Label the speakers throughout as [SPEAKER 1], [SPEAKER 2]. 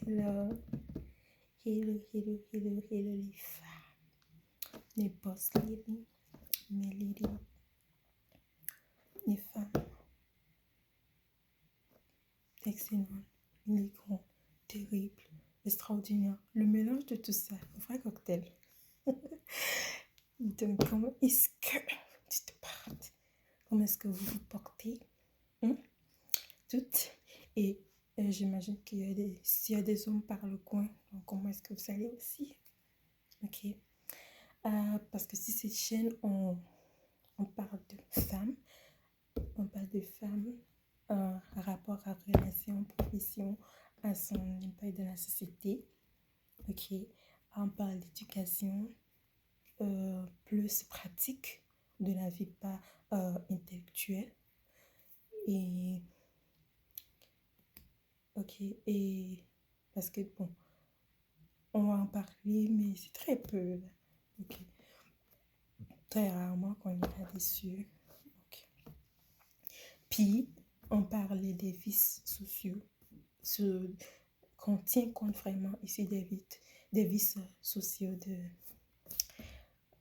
[SPEAKER 1] Hello, hello les femmes, les boss lady, mes lady, les femmes excellentes, les grands, terribles, extraordinaires, le mélange de tout ça, un vrai cocktail. Donc, comment est-ce que tu te portes? Comment est-ce que vous vous portez? Toutes. Et j'imagine s'il y a des hommes par le coin, donc comment est-ce que vous allez aussi? Ok. Parce que si cette chaîne, on parle de femmes, on parle de femmes rapport à relation, profession, à son impact dans la société. Ok. On parle d'éducation plus pratique de la vie, pas intellectuelle. Et ok. Et parce que bon, on va en parler, mais c'est très peu. Ok. Très rarement qu'on est là-dessus. Ok. Puis, on parlait des vices sociaux. Qu'on tient compte vraiment ici des vices sociaux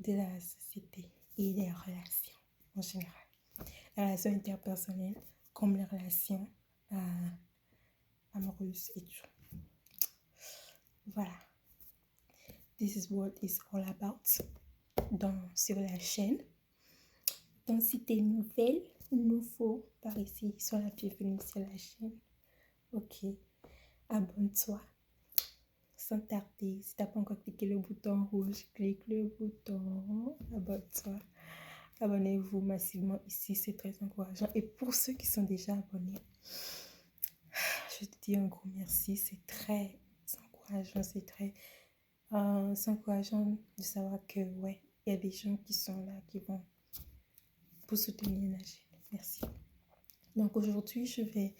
[SPEAKER 1] de la société et des relations en général. Les relations interpersonnelles comme les relations amoureuses et tout. Voilà. This is what it's all about sur la chaîne. Donc, si t'es nouvelle, nouveau par ici, sois la bienvenue sur la chaîne. Ok. Abonne-toi. Sans tarder, si t'as pas encore cliqué le bouton rouge, clique le bouton. Abonne-toi. Abonnez-vous massivement ici, c'est très encourageant. Et pour ceux qui sont déjà abonnés, je te dis un gros merci. C'est très encourageant. C'est encourageant de savoir que, ouais, il y a des gens qui sont là, qui vont pour soutenir la chaîne. Merci. Donc aujourd'hui, je vais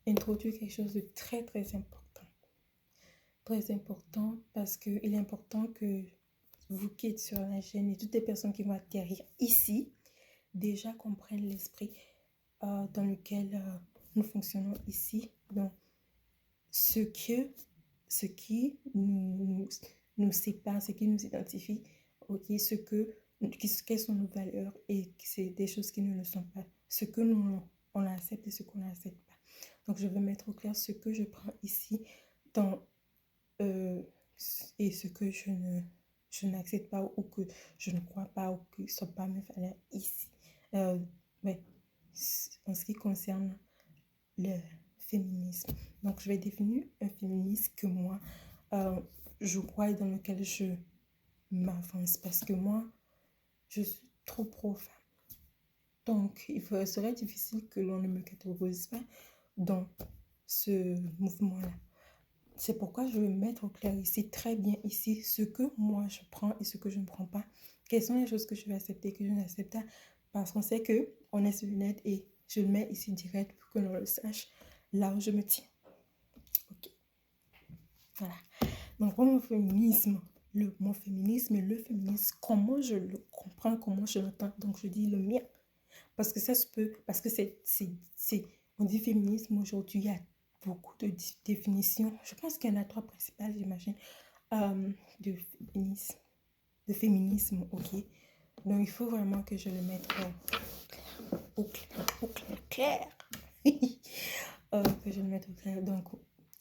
[SPEAKER 1] introduire quelque chose de très, très important. Très important parce qu'il est important que vous qui êtes sur la chaîne et toutes les personnes qui vont atterrir ici, déjà comprennent l'esprit dans lequel nous fonctionnons ici. Donc, ce qui nous sépare, ce qui nous identifie, ok, quelles sont nos valeurs et c'est des choses qui ne le sont pas. Ce que on accepte et ce qu'on n'accepte pas. Donc, je vais mettre au clair ce que je prends ici et ce que je n'accepte pas ou que je ne crois pas ou que ne sont pas mes valeurs ici. Mais en ce qui concerne le féminisme. Donc, je vais définir un féminisme que moi, je crois et dans lequel je m'avance parce que moi, je suis trop pro-femme. Donc, il serait difficile que l'on ne me catégorise pas dans ce mouvement-là. C'est pourquoi je vais mettre au clair ici, très bien ici, ce que moi je prends et ce que je ne prends pas. Quelles sont les choses que je vais accepter et que je n'accepte pas. Parce qu'on sait qu'on est sur le net et je le mets ici direct pour que l'on le sache là où je me tiens. Ok. Voilà. Donc, pour mon féminisme, le féminisme, comment je le comprends, comment je l'entends. Donc, je dis le mien. Parce que ça se peut, parce que on dit féminisme aujourd'hui, il y a beaucoup de définitions. Je pense qu'il y en a 3 principales, j'imagine, de féminisme, ok. Donc, il faut vraiment que je le mette au clair. Que je le mette au clair. Donc,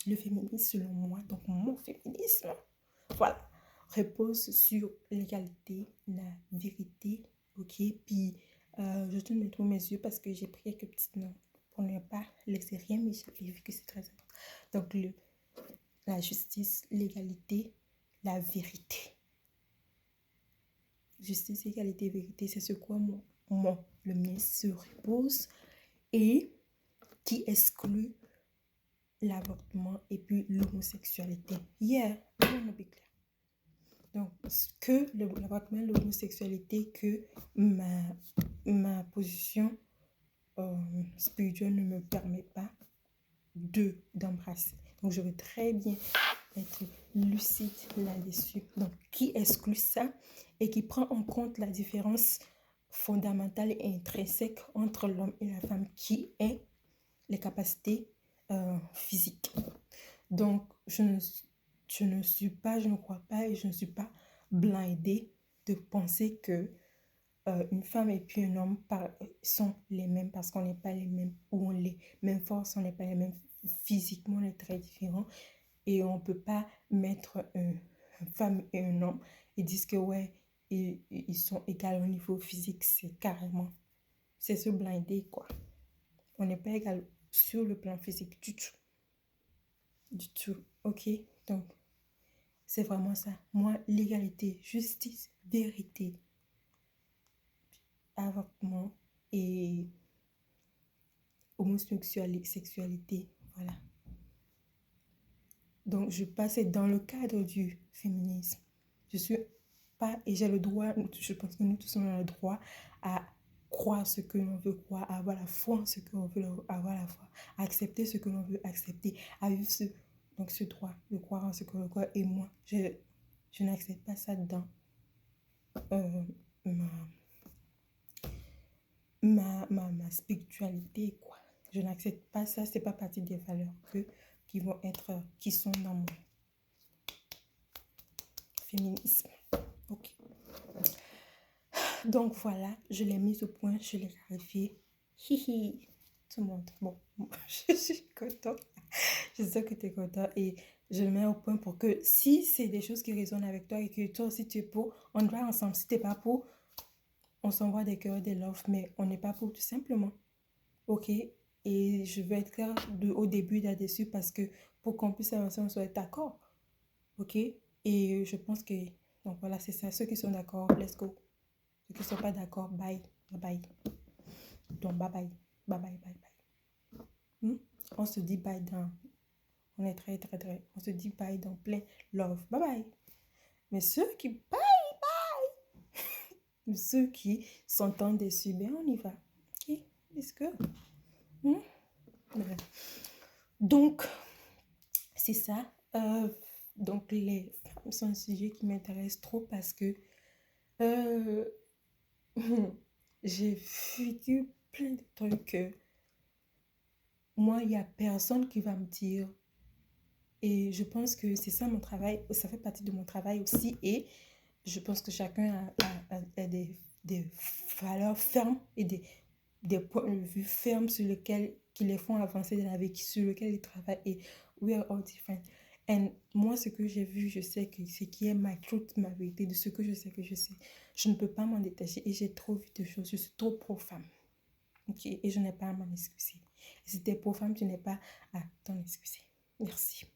[SPEAKER 1] le féminisme, selon moi, donc mon féminisme, voilà, repose sur l'égalité, la vérité, ok. Puis, je tourne mes yeux parce que j'ai pris quelques petites notes pour ne pas laisser rien, mais j'ai vu que c'est très important. Donc, la justice, l'égalité, la vérité. Justice, égalité, vérité, c'est ce quoi le mien se repose et qui exclut l'avortement et puis l'homosexualité. Yeah, on be clair. Donc, que l'avortement et l'homosexualité, que ma position spirituelle ne me permet pas d'embrasser. Donc, je veux très bien être lucide là-dessus. Donc, qui exclut ça et qui prend en compte la différence fondamentale et intrinsèque entre l'homme et la femme, qui est les capacités physiques. Donc, je ne, je ne suis pas, je ne crois pas et je ne suis pas blindée de penser que une femme et puis un homme sont les mêmes parce qu'on n'est pas les mêmes, ou on les mêmes forces, on n'est pas les mêmes physiquement, on est très différents et on ne peut pas mettre une femme et un homme et dire que ouais, ils sont égaux au niveau physique, c'est se blinder quoi. On n'est pas égal sur le plan physique du tout. Du tout. Ok? Donc, c'est vraiment ça. Moi, l'égalité, justice, vérité, avortement et homosexualité. Voilà. Donc, je passe dans le cadre du féminisme. Je suis pas, et j'ai le droit, je pense que nous tous on a le droit à croire ce que l'on veut croire, à avoir la foi en ce que l'on veut avoir la foi, à accepter ce que l'on veut accepter, à vivre ce droit de croire en ce que l'on croit. Et moi, je n'accepte pas ça dans euh, ma spiritualité, quoi. Je n'accepte pas ça, c'est pas partie des valeurs qui sont dans mon féminisme. Ok. Donc voilà, je l'ai mise au point, je l'ai clarifié. Hihi, tout le monde. Bon, je suis contente. Je sais que tu es content et je le mets au point pour que si c'est des choses qui résonnent avec toi et que toi aussi tu es pour, on va ensemble. Si tu n'es pas pour, on s'envoie des cœurs, des loves, mais on n'est pas pour tout simplement. Ok? Et je vais être claire au début là-dessus parce que pour qu'on puisse avancer, on soit d'accord. Ok? Et je pense que, donc voilà, c'est ça. Ceux qui sont d'accord, let's go. Ceux qui ne sont pas d'accord, bye, bye bye. Donc bye bye, bye bye, bye bye. On se dit bye dans, on est très, très, très, on se dit bye dans plein love, bye bye. Mais ceux qui, bye bye, ceux qui s'entendent dessus, ben on y va. Ok? Est-ce que... Voilà. Donc, c'est ça. Donc, les femmes sont un sujet qui m'intéresse trop parce que j'ai vécu plein de trucs. Moi, il n'y a personne qui va me dire. Et je pense que c'est ça mon travail. Ça fait partie de mon travail aussi. Et je pense que chacun a des valeurs fermes et des points de vue fermes sur lesquels qui les font avancer dans la vie, sur lesquels ils travaillent. Et we are all different. Et moi, ce que j'ai vu, je sais que ce qui est ma truth, ma vérité, de ce que je sais que je sais. Je ne peux pas m'en détacher et j'ai trop vu de choses. Je suis trop pro-femme. Ok? Et je n'ai pas à m'en excuser. Et si tu es pro-femme, tu n'es pas à t'en excuser. Merci.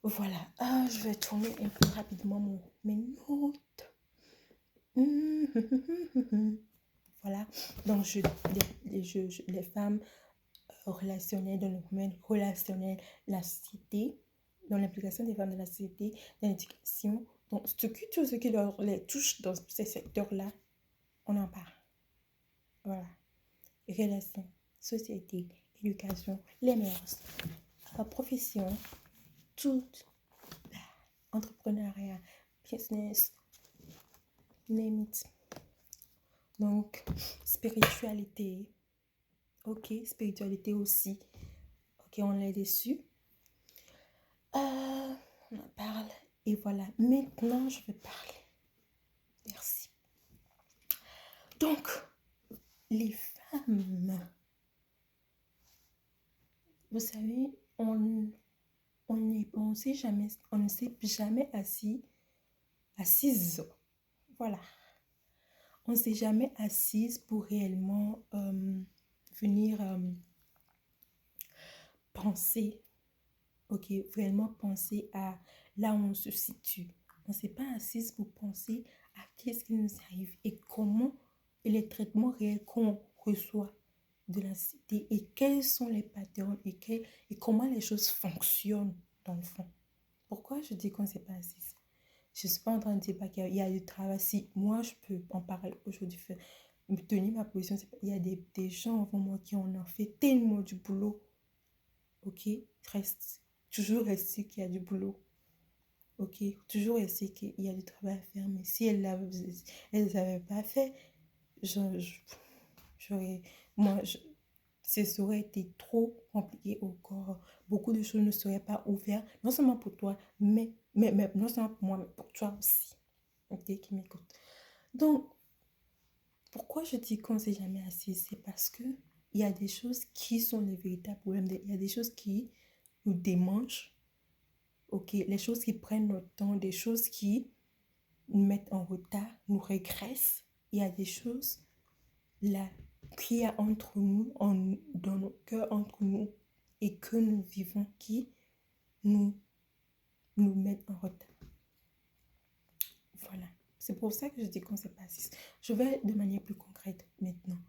[SPEAKER 1] Voilà. Je vais tourner un peu rapidement mes notes. Voilà. Donc, les femmes relationnelles dans le domaine relationnel, la société, dans l'implication des femmes dans la société, dans l'éducation. Donc, tout ce qui les touche dans ces secteurs-là, on en parle. Voilà. Relations, société, éducation, les mœurs, profession, tout, entrepreneuriat, business, name it. Donc, spiritualité. Ok, spiritualité aussi. Ok, on est dessus. On en parle. Et voilà, maintenant, je vais parler. Merci. Donc, les femmes. Vous savez, on ne s'est jamais assise. Voilà. On ne s'est jamais assise pour réellement venir penser, ok, réellement penser à là où on se situe. On ne s'est pas assise pour penser à qu'est-ce qui nous arrive et comment, et les traitements réels qu'on reçoit de la cité et quels sont les patterns et comment les choses fonctionnent dans le fond. Pourquoi je dis qu'on ne s'est pas assise? Je ne suis pas en train de dire pas qu'il y a du travail. Si moi, je peux en parler aujourd'hui, tenir ma position, il y a des gens avant moi qui en ont fait tellement du boulot. Ok? Reste, toujours rester qu'il y a du boulot. Ok? Toujours rester qu'il y a du travail à faire. Mais si elles n'avaient pas fait, j'aurais... Moi, ça aurait été trop compliqué encore. Beaucoup de choses ne seraient pas ouvertes, non seulement pour toi, mais non seulement pour moi, mais pour toi aussi. Ok, qui m'écoute. Donc, pourquoi je dis qu'on ne sait jamais assez? C'est parce que il y a des choses qui sont les véritables problèmes. Il y a des choses qui nous démangent. Ok, les choses qui prennent notre temps, des choses qui nous mettent en retard, nous régressent. Il y a des choses là qu'il y a entre nous, dans nos cœurs, entre nous, et que nous vivons, qui nous, nous mettent en retard. Voilà. C'est pour ça que je dis qu'on ne sait pas si. Je vais de manière plus concrète maintenant.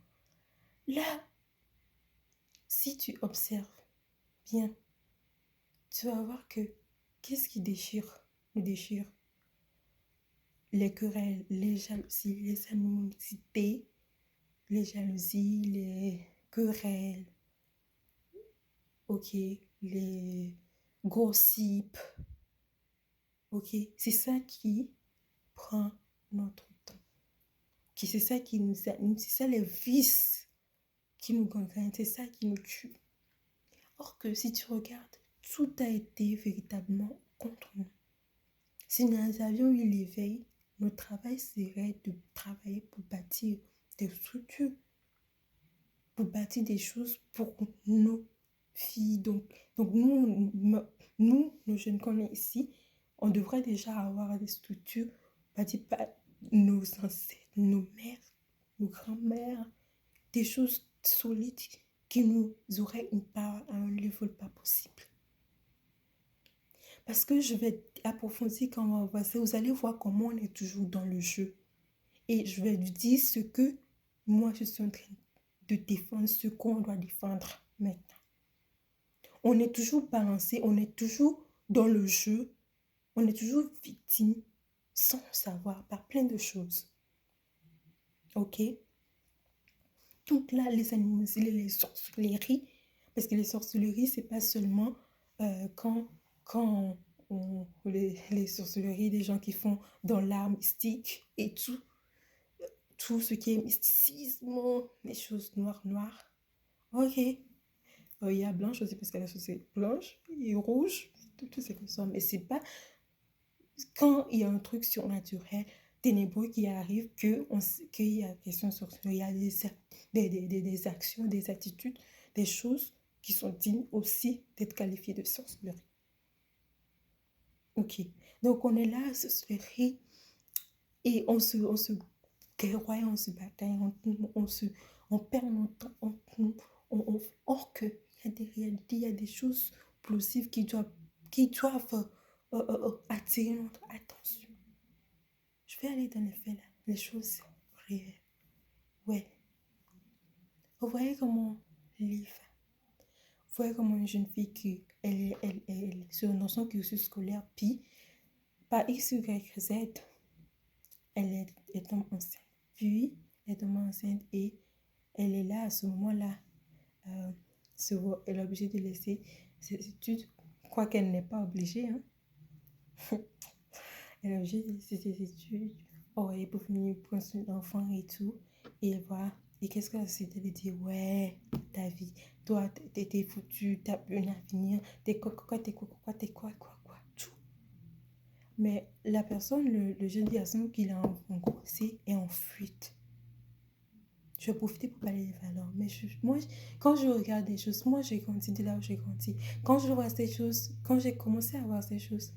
[SPEAKER 1] Là, si tu observes bien, tu vas voir que qu'est-ce qui nous déchire? Les querelles, les jalousies, les animosités, les jalousies, les querelles, ok, les gossips, ok, c'est ça qui prend notre temps, c'est ça qui nous anime, c'est ça les vices qui nous gangrènent, c'est ça qui nous tue. Or que si tu regardes, tout a été véritablement contre nous. Si nous avions eu l'éveil, notre travail serait de travailler pour bâtir des structures, pour bâtir des choses pour nos filles. Donc nous, nos jeunes qu'on est ici, on devrait déjà avoir des structures bâties par nos ancêtres, nos mères, nos grands-mères, des choses solides qui nous auraient une part à un level pas possible. Parce que je vais approfondir quand on va voir ça, vous allez voir comment on est toujours dans le jeu. Et je vais lui dire ce que moi je suis en train de défendre, ce qu'on doit défendre maintenant. On est toujours balancé, on est toujours dans le jeu, on est toujours victime sans savoir par plein de choses. Ok? Donc là, les animosités, les sorcelleries, parce que les sorcelleries, c'est pas seulement quand les sorcelleries des gens qui font dans l'art mystique et tout ce qui est mysticisme, les choses noires. Ok. Il y a blanche aussi parce qu'elle est associée blanche et rouge, tout c'est comme ça. Mais c'est pas quand il y a un truc surnaturel, ténébreux qui arrive, qu'il y a question sorcellerie, il y a des actions, des attitudes, des choses qui sont dignes aussi d'être qualifiées de sorcellerie. Ok. Donc on est là, sorcellerie, et on se guerroie, on se bataille, on perd notre temps entre nous. Or que il y a des réalités, il y a des choses plausibles qui doivent attirer notre attention. Je vais aller dans les faits là, les choses réelles. Ouais. Vous voyez comment Liv, vous voyez comment une jeune fille qui, elle dans son cursus scolaire, puis par X, Y, Z, elle tombe enceinte. Puis, elle tombe enceinte et elle est là à ce moment-là. Elle est obligée de laisser ses études, quoi qu'elle n'est pas obligée. Hein. Elle est obligée de laisser ses études. Oh, et pour finir, prendre son enfant et tout. Et elle voit. Et qu'est-ce que la société lui dit? Ouais, ta vie. Toi, t'es foutu, t'as plus un avenir. T'es quoi, tout. Mais la personne, le jeune garçon qu'il a engrossé est en fuite. Je vais profiter pour parler des valeurs. Mais moi, quand je regarde des choses, moi, j'ai grandi de là où j'ai grandi. Quand je vois ces choses, quand j'ai commencé à voir ces choses,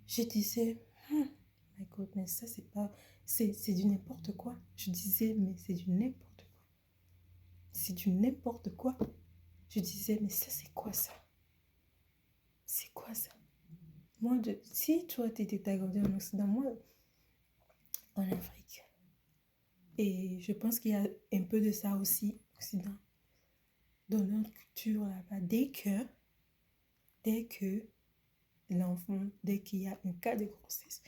[SPEAKER 1] je disais, my God, mais ça, c'est pas... C'est du n'importe quoi. Je disais, mais c'est du n'importe quoi. C'est du n'importe quoi. Je disais, mais ça, c'est quoi ça? C'est quoi ça? Moi, si toi, t'as grandi en Occident, moi, en Afrique. Et je pense qu'il y a un peu de ça aussi, Occident. Dans notre culture là-bas, dès que l'enfant, dès qu'il y a un cas de grossesse,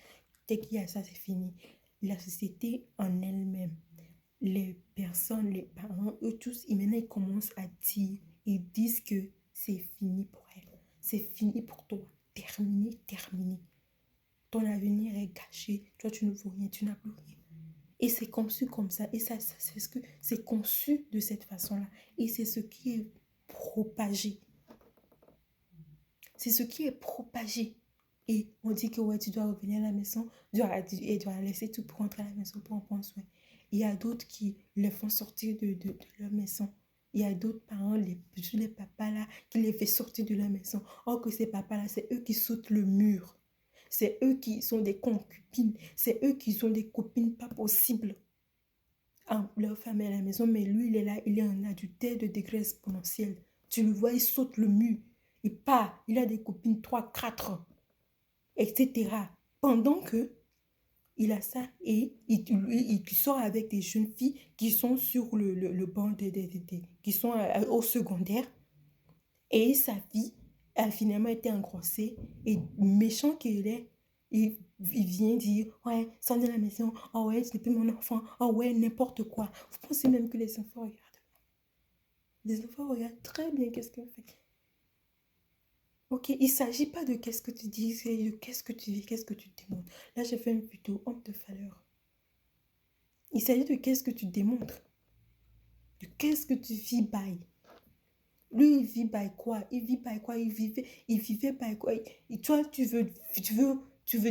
[SPEAKER 1] dès qu'il y a ça, c'est fini. La société en elle-même, les personnes, les parents, eux tous, maintenant ils commencent à dire, ils disent que c'est fini pour elle, c'est fini pour toi, terminé. Ton avenir est gâché, toi tu ne vaux rien, tu n'as plus rien. Et c'est conçu comme ça. Et ça c'est ce que c'est conçu de cette façon-là. Et c'est ce qui est propagé. C'est ce qui est propagé. Et on dit que ouais, tu dois revenir à la maison, tu dois laisser tout pour rentrer à la maison pour en prendre soin. Il y a d'autres qui le font sortir de leur maison. Il y a d'autres parents, les papas là, qui les font sortir de leur maison. Or que ces papas là, c'est eux qui sautent le mur. C'est eux qui sont des concubines. C'est eux qui sont des copines pas possibles. Ah, leur femme est à la maison, mais lui, il est là, il est en adultère de degré exponentiel. Tu le vois, il saute le mur. Il part, il a des copines 3 4 etc. Pendant que il a ça et il sort avec des jeunes filles qui sont sur le banc qui sont au secondaire. Et sa fille a finalement été engrossée. Et méchant qu'il est, il vient dire, ouais, sors de la maison. Oh ouais, ce n'est plus mon enfant. Oh ouais, n'importe quoi. Vous pensez même que les enfants regardent. Les enfants regardent très bien qu'est-ce qu'on fait. Ok, il ne s'agit pas de qu'est-ce que tu dis, c'est de qu'est-ce que tu vis, qu'est-ce que tu démontres. Là, j'ai fait une plutôt homme de valeur. Il s'agit de qu'est-ce que tu démontres. De qu'est-ce que tu vis by. Lui, il vit by quoi? Il vit by quoi? Il vivait by quoi? Et toi, tu veux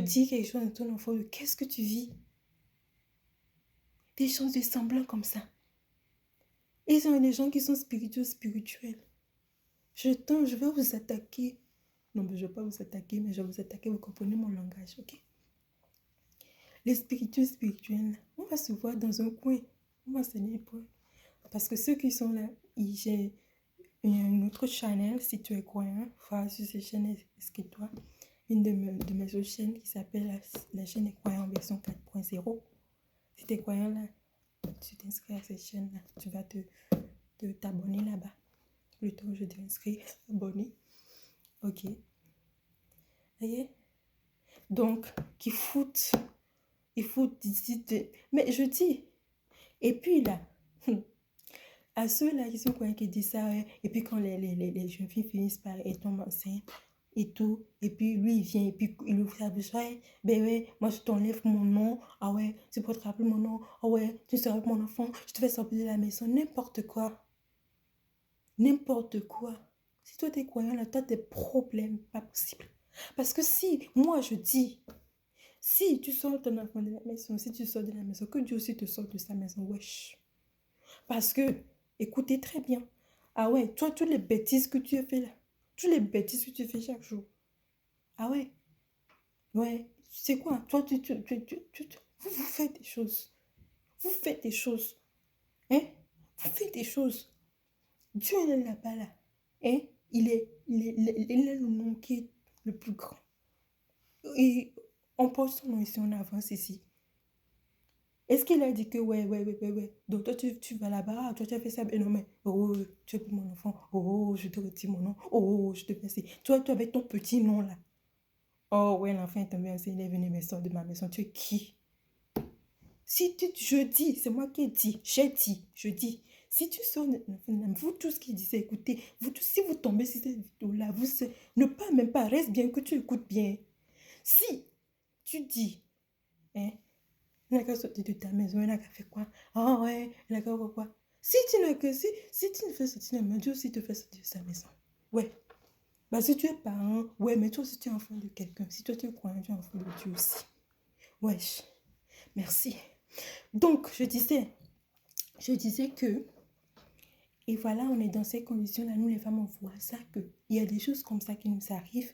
[SPEAKER 1] dire quelque chose à ton enfant de qu'est-ce que tu vis? Des choses de semblant comme ça. Et il y a des gens qui sont spirituels. Je vais vous attaquer. Non, mais je ne vais pas vous attaquer, mais je vais vous attaquer. Vous comprenez mon langage, ok? Les spirituels, on va se voir dans un coin. On va s'aligner pour. Parce que ceux qui sont là, j'ai une autre channel, si tu es croyant, va sur cette chaîne, inscris-toi. Une de mes autres chaînes qui s'appelle la chaîne des croyants version 4.0. Si tu es croyant là, tu t'inscris à cette chaîne-là. Tu vas t'abonner là-bas. Plutôt, je t'inscris, abonner. Ok. Voyez? Donc, qui foutent. Il faut mais je dis. Et puis là, à ceux-là qui sont quoi qui disent ça, ouais, et puis quand les jeunes filles finissent par être enceintes et tout, et puis lui il vient et puis il ouvre sa bouche, ouais, ben ouais, moi je t'enlève mon nom, ah ouais, tu peux te rappeler mon nom, ah ouais, tu seras avec mon enfant, je te fais sortir de la maison, n'importe quoi. N'importe quoi. Si toi t'es croyant là, t'as des problèmes, pas possible. Parce que si, moi je dis, si tu sors ton enfant de la maison, si tu sors de la maison, que Dieu aussi te sorte de sa maison, wesh. Parce que, écoutez très bien. Ah ouais, toi, toutes les bêtises que tu as fait là, toutes les bêtises que tu fais chaque jour. Ah ouais, ouais, c'est quoi? Toi, vous faites des choses. Vous faites des choses. Hein? Vous faites des choses. Dieu, il est là-bas, là. Hein? Il est le nom qui est le plus grand. Et on pose son nom ici, on avance ici. Est-ce qu'il a dit que ouais. Donc toi, tu vas là-bas, toi, tu as fait ça. Non, mais oh, tu es plus mon enfant. Oh, je te retire mon nom. Oh, je te fais ça. Toi, tu avais ton petit nom là. Oh, ouais, l'enfant est tombé enceinte, il est venu me sortir de ma maison. Tu es qui? Je dis, c'est moi qui ai dit, je dis. Si tu sors, vous tous qui disaient, écoutez, vous tous, si vous tombez sur cette vidéo-là, ne pas même pas, reste bien que tu écoutes bien. Si tu dis, hein, il n'a qu'à sortir de ta maison, il n'a qu'à faire quoi? Ah ouais, il n'a qu'à faire quoi? Si tu n'as que, si tu ne fais sortir de la maison, Dieu aussi te fait sortir de sa maison. Ouais. Bah si tu es parent, ouais, mais toi aussi tu es enfant de quelqu'un. Si toi tu es croyant, tu es enfant de Dieu aussi. Wesh. Merci. Donc, je disais que, et voilà, on est dans ces conditions-là, nous les femmes, on voit ça, qu'il y a des choses comme ça qui nous arrivent,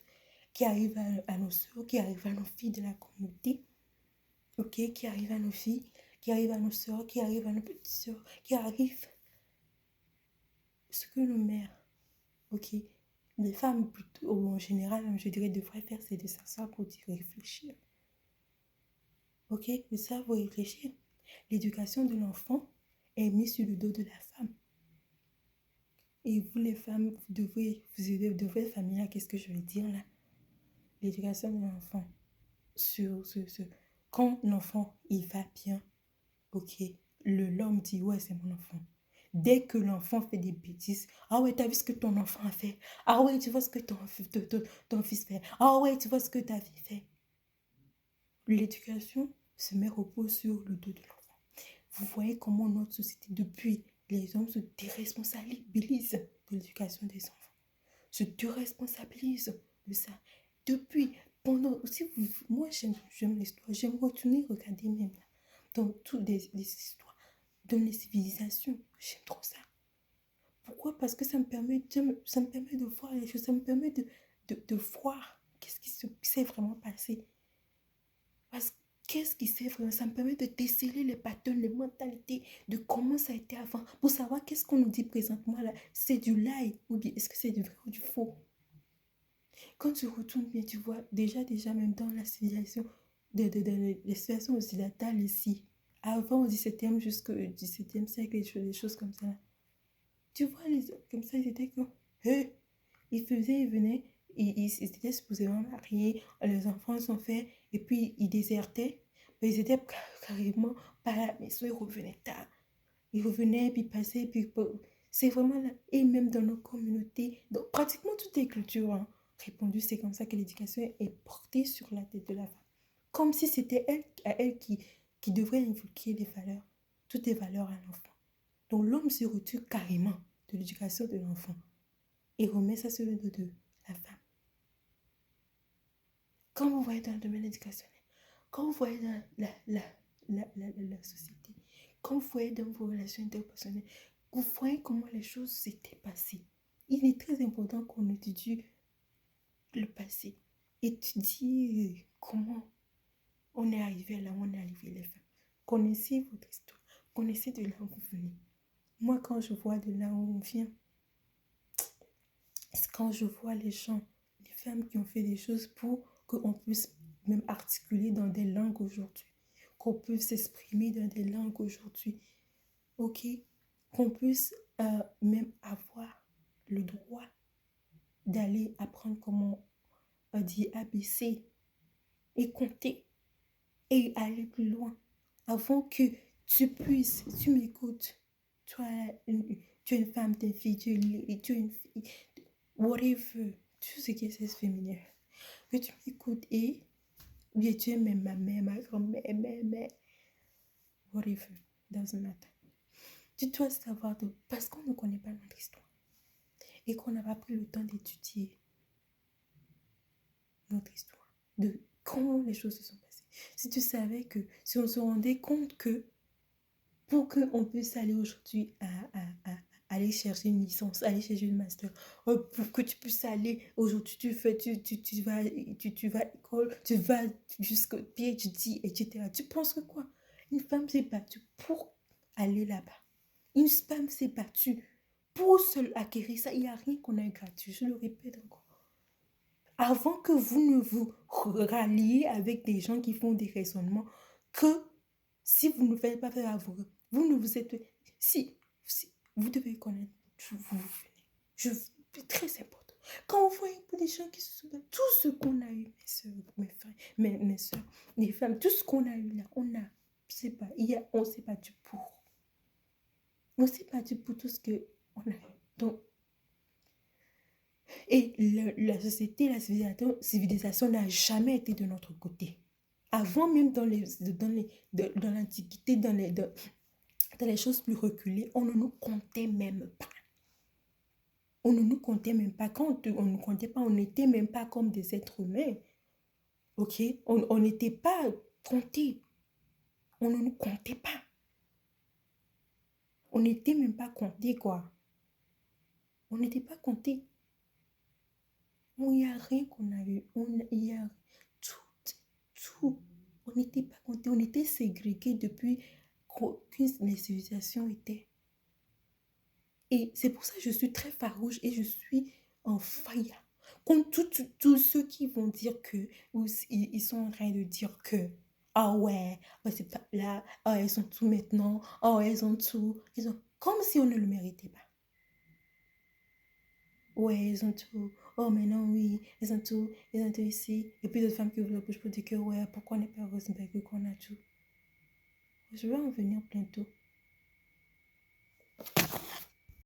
[SPEAKER 1] qui arrivent à nos soeurs, qui arrivent à nos filles de la communauté, ok, qui arrivent à nos filles, qui arrivent à nos soeurs, qui arrivent à nos petites soeurs, qui arrivent ce que nos mères, ok, les femmes plutôt, en général, je dirais, devraient faire, c'est de s'asseoir pour réfléchir. Ok, de ça, vous réfléchir. L'éducation de l'enfant est mise sur le dos de la femme. Et vous, les femmes, vous devrez familier, qu'est-ce que je veux dire là? L'éducation de l'enfant. Quand l'enfant, il va bien, ok, l'homme dit, ouais, c'est mon enfant. Dès que l'enfant fait des bêtises, ah ouais, t'as vu ce que ton enfant a fait? Ah ouais, tu vois ce que ton fils fait? Ah ouais, tu vois ce que ta fille fait? L'éducation se repose sur le dos de l'enfant. Vous voyez comment notre société, depuis, les hommes se déresponsabilisent de l'éducation des enfants. Se déresponsabilisent de ça. Depuis, pendant, moi j'aime l'histoire, j'aime retourner regarder même là, dans toutes les histoires, dans les civilisations, j'aime trop ça. Pourquoi? Parce que ça me permet de voir les choses, ça me permet de voir qu'est-ce qui s'est vraiment passé. Parce que qu'est-ce qui s'est vraiment, ça me permet de déceler les patterns, les mentalités, de comment ça a été avant, pour savoir qu'est-ce qu'on nous dit présentement là, c'est du lie, ou bien est-ce que c'est du vrai ou du faux. Quand tu retournes bien, tu vois, déjà même dans la civilisation, les civilisations occidentales ici, avant au 17e jusqu'au 17e siècle, des choses comme ça. Tu vois, les hommes comme ça, ils étaient comme, ils venaient, ils étaient supposément mariés, les enfants sont faits, et puis ils désertaient. Mais ils étaient carrément pas à la maison, ils revenaient tard. Ils revenaient, puis passaient, puis c'est vraiment là. Et même dans nos communautés, dans pratiquement toutes les cultures, hein, répandues, c'est comme ça que l'éducation est portée sur la tête de la femme. Comme si c'était elle qui devrait inculquer les valeurs, toutes les valeurs à l'enfant. Donc l'homme se retire carrément de l'éducation de l'enfant et remet ça sur le dos de la femme. Quand vous voyez dans le domaine éducationnel, quand vous voyez dans la société, quand vous voyez dans vos relations interpersonnelles, vous voyez comment les choses s'étaient passées. Il est très important qu'on étudie le passé. Étudier comment on est arrivé là où on est arrivé, les femmes. Connaissez votre histoire. Connaissez de là où vous venez. Moi, quand je vois de là où on vient, quand je vois les gens, les femmes qui ont fait des choses pour qu'on puisse même articuler dans des langues aujourd'hui, qu'on puisse s'exprimer dans des langues aujourd'hui, ok, qu'on puisse même avoir le droit d'aller apprendre comment on dit ABC et compter et aller plus loin avant que tu m'écoutes, tu es une femme, tu es une fille, tu es une fille, whatever, tout ce qui est sexe féminin, que tu m'écoutes et bien tu es même ma mère, ma grand-mère, whatever, doesn't matter. Tu dois savoir parce qu'on ne connaît pas notre histoire et qu'on n'a pas pris le temps d'étudier notre histoire, de comment les choses se sont passées. Si tu savais que, si on se rendait compte que pour qu'on puisse aller aujourd'hui aller chercher une licence, aller chercher une master, pour que tu puisses aller aujourd'hui, tu vas à l'école, tu vas jusqu'au PhD, etc. Tu penses que quoi? Une femme s'est battue pour aller là-bas. Une femme s'est battue pour se acquérir ça. Il n'y a rien qu'on a gratuit, je le répète encore. Avant que vous ne vous ralliez avec des gens qui font des raisonnements, que si vous ne faites pas faire à vous ne vous êtes... Si vous devez connaître d'où vous venez. C'est très important. Quand vous voyez des gens qui se sont... Tout ce qu'on a eu, mes soeurs, mes frères, mes soeurs, les femmes, tout ce qu'on a eu là, on s'est battu pour. On s'est battu pour tout ce qu'on a eu. Donc, et la société, la civilisation n'a jamais été de notre côté. Avant même dans l'Antiquité, dans les choses plus reculées, on ne nous comptait même pas. On ne nous comptait même pas. Quand on ne nous comptait pas, on n'était même pas comme des êtres humains. Ok? On n'était pas comptés. On ne nous comptait pas. On n'était même pas comptés, quoi. On n'était pas comptés. Il n'y a rien qu'on a eu. Il y a tout. On n'était pas comptés. On était ségrégés depuis que les civilisations étaient. Et c'est pour ça que je suis très farouche et je suis en fire. Contre tous ceux qui vont dire que, ou ils sont en train de dire que, ah ouais, c'est pas là, ah elles ont tout maintenant, oh elles ont tout, comme si on ne le méritait pas. Ouais, elles ont tout, oh mais non, oui, elles ont tout ici. Et puis d'autres femmes qui ouvrent la bouche pour dire que, ouais, pourquoi on n'est pas Rosenberg qu'on a tout. Je vais en venir bientôt.